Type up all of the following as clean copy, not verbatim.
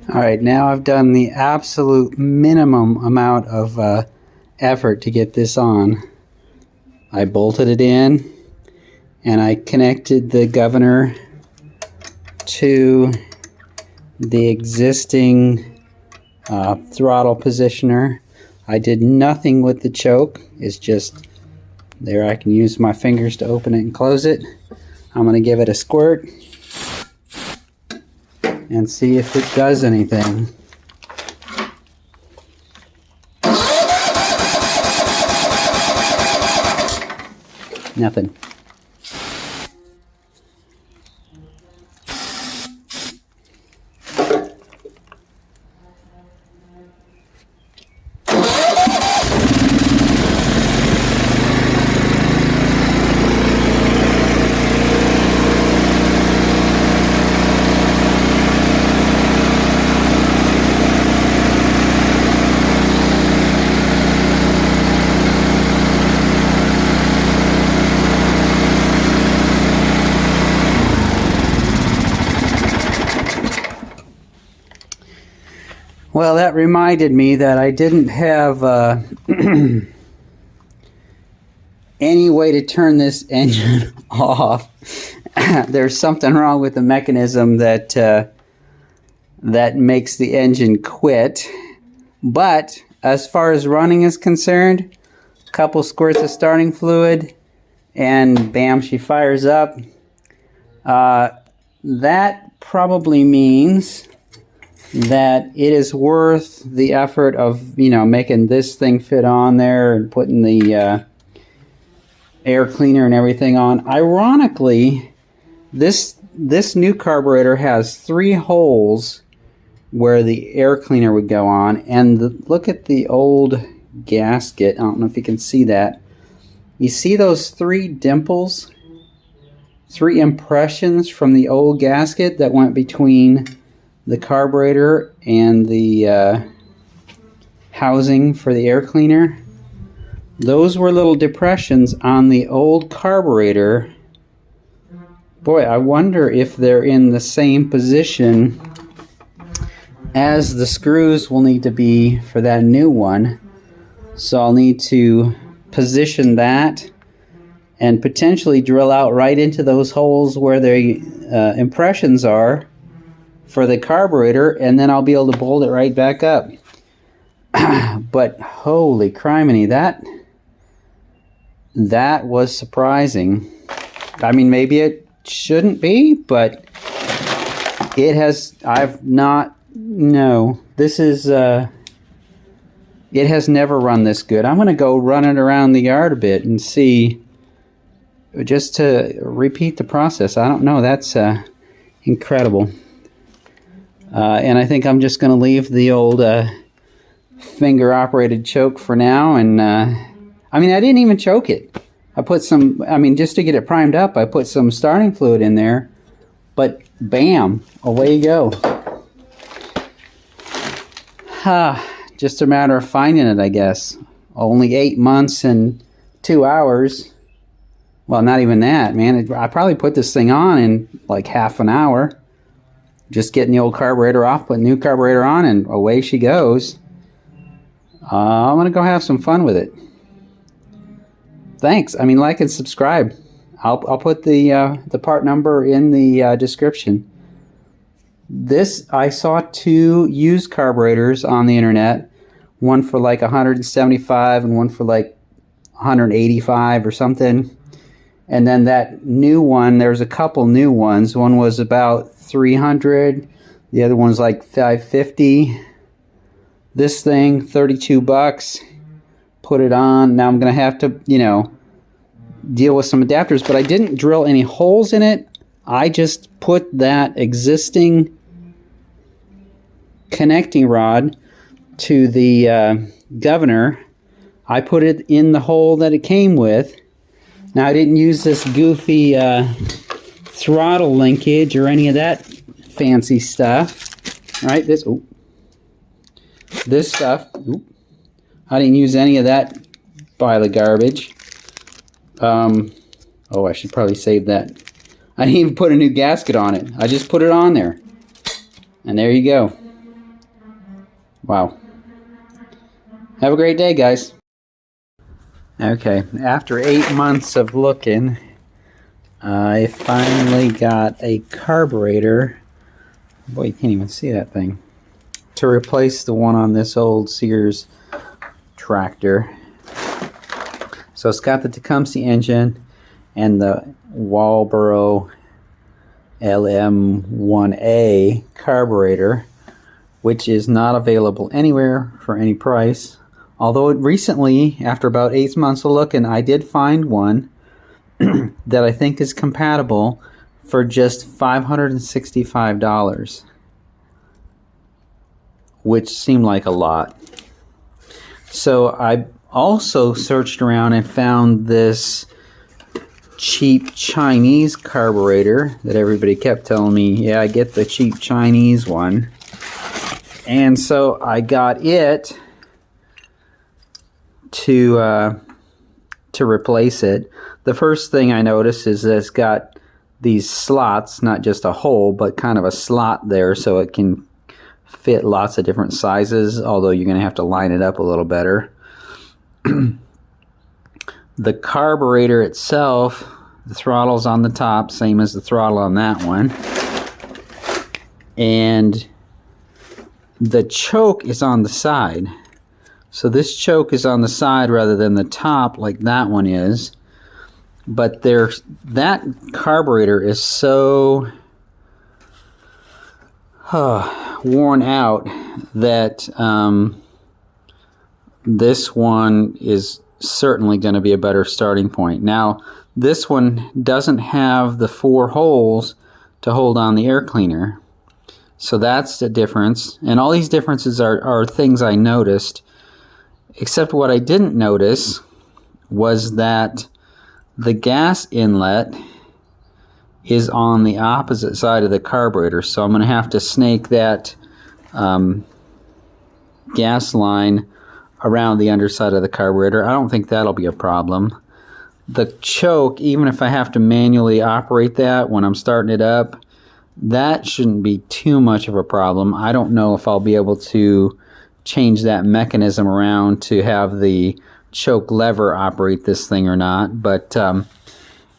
Alright, now I've done the absolute minimum amount of effort to get this on. I bolted it in and I connected the governor to the existing throttle positioner. I did nothing with the choke. It's just there. I can use my fingers to open it and close it. I'm going to give it a squirt and see if it does anything. Nothing. Well, that reminded me that I didn't have any way to turn this engine off. There's something wrong with the mechanism that that makes the engine quit. But as far as running is concerned, a couple squirts of starting fluid, and bam, she fires up. That probably means that it is worth the effort of, you know, making this thing fit on there and putting the air cleaner and everything on. Ironically, this new carburetor has 3 holes where the air cleaner would go on, and look at the old gasket. I don't know if you can see that. You see those 3 dimples? 3 impressions from the old gasket that went between the carburetor and the housing for the air cleaner. Those were little depressions on the old carburetor. Boy, I wonder if they're in the same position as the screws will need to be for that new one. So I'll need to position that and potentially drill out right into those holes where the impressions are for the carburetor, and then I'll be able to bolt it right back up. But holy criminy, that was surprising. I mean, maybe it shouldn't be, but it has. This is it has never run this good. I'm going to go run it around the yard a bit and see, just to repeat the process. I don't know, that's incredible. And I think I'm just going to leave the old finger-operated choke for now. And I mean, I didn't even choke it. I put some, just to get it primed up, I put some starting fluid in there. But bam, away you go. Just a matter of finding it, I guess. Only 8 months and 2 hours. Well, not even that, man. I probably put this thing on in like half an hour. Just getting the old carburetor off, putting new carburetor on, and away she goes. I'm going to go have some fun with it. Thanks. Like and subscribe. I'll put the part number in the description. I saw 2 used carburetors on the internet. One for like $175 and one for like $185 or something. And then that new one, there's a couple new ones. One was about $300, the other one's like $550. This thing, $32. Put it on. Now I'm gonna have to, deal with some adapters, but I didn't drill any holes in it. I just put that existing connecting rod to the governor. I put it in the hole that it came with. Now I didn't use this goofy throttle linkage or any of that fancy stuff. All right, this stuff. I didn't use any of that pile of garbage. I should probably save that. I didn't even put a new gasket on it. I just put it on there. And there you go. Wow. Have a great day, guys. Okay, after 8 months of looking, I finally got a carburetor. Boy, you can't even see that thing. To replace the one on this old Sears tractor. So it's got the Tecumseh engine and the Walboro LM1A carburetor, which is not available anywhere for any price. Although recently, after about 8 months of looking, I did find one that I think is compatible for just $565, which seemed like a lot. So I also searched around and found this cheap Chinese carburetor that everybody kept telling me, yeah, I get the cheap Chinese one. And so I got it to replace it. The first thing I noticed is that it's got these slots, not just a hole, but kind of a slot there so it can fit lots of different sizes, although you're going to have to line it up a little better. The carburetor itself, the throttle's on the top, same as the throttle on that one. And the choke is on the side. So this choke is on the side rather than the top like that one is. But that carburetor is so worn out that this one is certainly going to be a better starting point. Now, this one doesn't have the 4 holes to hold on the air cleaner. So that's the difference. And all these differences are things I noticed. Except what I didn't notice was that the gas inlet is on the opposite side of the carburetor. So I'm going to have to snake that gas line around the underside of the carburetor. I don't think that'll be a problem. The choke, even if I have to manually operate that when I'm starting it up, that shouldn't be too much of a problem. I don't know if I'll be able to change that mechanism around to have the choke lever operate this thing or not. But in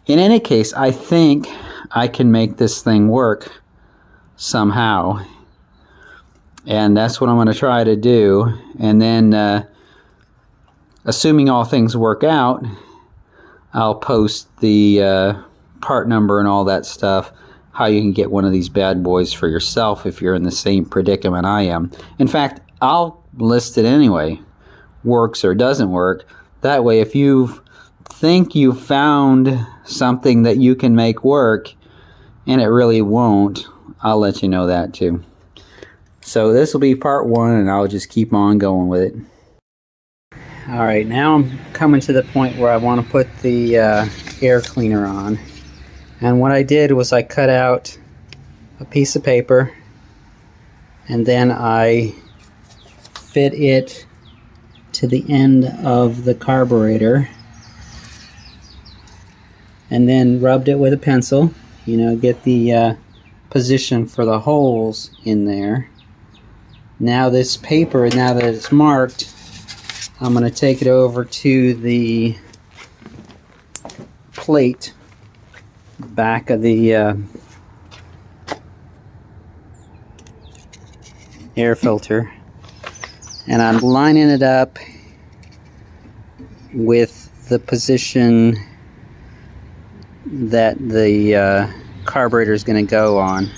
any case, I think I can make this thing work somehow. And that's what I'm going to try to do. And then, assuming all things work out, I'll post the part number and all that stuff, how you can get one of these bad boys for yourself if you're in the same predicament I am. In fact, I'll list it anyway, works or doesn't work. That way, if you think you found something that you can make work and it really won't, I'll let you know that too. So this will be part 1, and I'll just keep on going with it. Alright, now I'm coming to the point where I want to put the air cleaner on. And what I did was I cut out a piece of paper, and then I fit it to the end of the carburetor, and then rubbed it with a pencil, get the position for the holes in there. Now this paper, now that it's marked, I'm going to take it over to the plate back of the air filter, and I'm lining it up with the position that the carburetor is going to go on.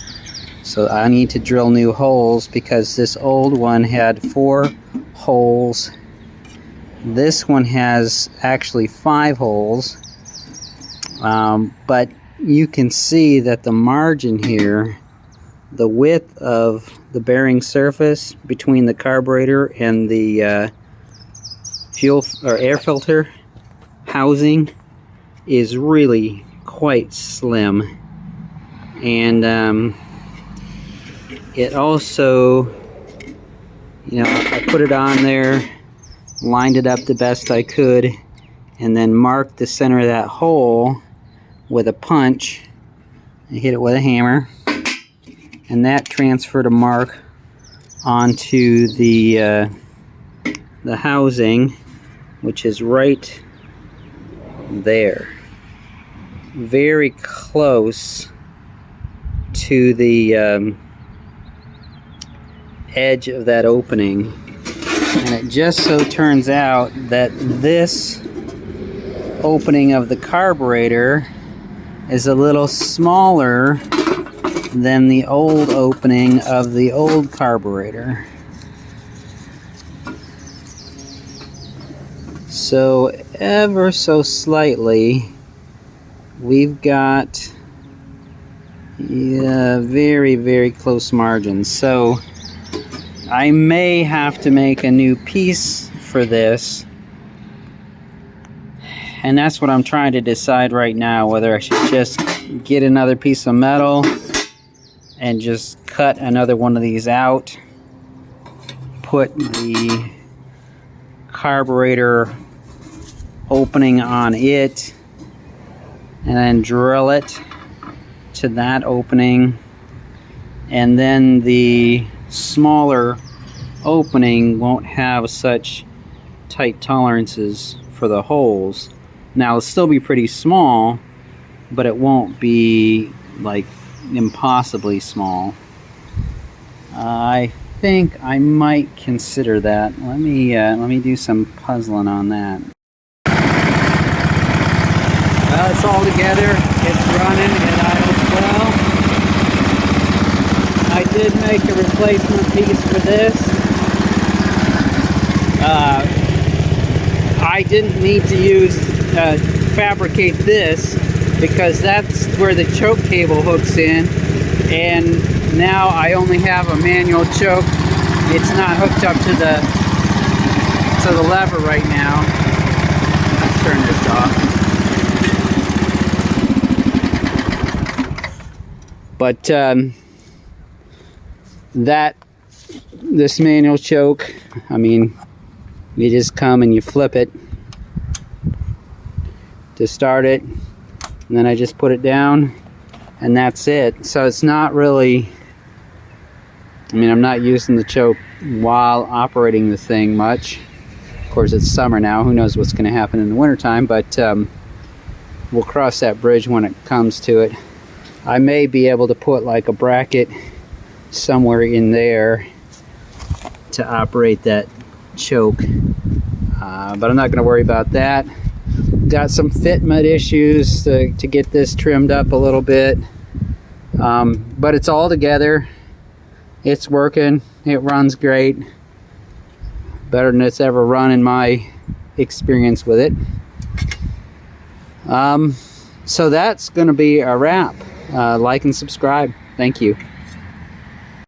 So I need to drill new holes because this old one had 4 holes. This one has actually 5 holes, but you can see that the margin here, the width of the bearing surface between the carburetor and the fuel or air filter housing is really quite slim. And it also, I put it on there, lined it up the best I could, and then marked the center of that hole with a punch. I hit it with a hammer, and that transferred a mark onto the housing, which is right there, very close to the edge of that opening. And it just so turns out that this opening of the carburetor is a little smaller than the old opening of the old carburetor. So ever so slightly, we've got very, very close margins. So I may have to make a new piece for this, and that's what I'm trying to decide right now, whether I should just get another piece of metal and just cut another one of these out, put the carburetor opening on it, and then drill it to that opening, and then the smaller opening won't have such tight tolerances for the holes. Now it'll still be pretty small, but it won't be like impossibly small. I think I might consider that. Let me do some puzzling on that. Well, it's all together. It's running. It idles well. I did make a replacement piece for this. I didn't need to fabricate this, because that's where the choke cable hooks in, and now I only have a manual choke. It's not hooked up to the lever right now. Let's turn this off. But this manual choke, I mean, you just come and you flip it to start it, and then I just put it down, and that's it. So it's not really, I mean, I'm not using the choke while operating the thing much. Of course, it's summer now. Who knows what's going to happen in the wintertime, but we'll cross that bridge when it comes to it. I may be able to put like a bracket somewhere in there to operate that choke, but I'm not going to worry about that. Got some fitment issues to get this trimmed up a little bit, but it's all together. It's working. It runs great, better than it's ever run in my experience with it. So that's going to be a wrap. Like and subscribe. Thank you.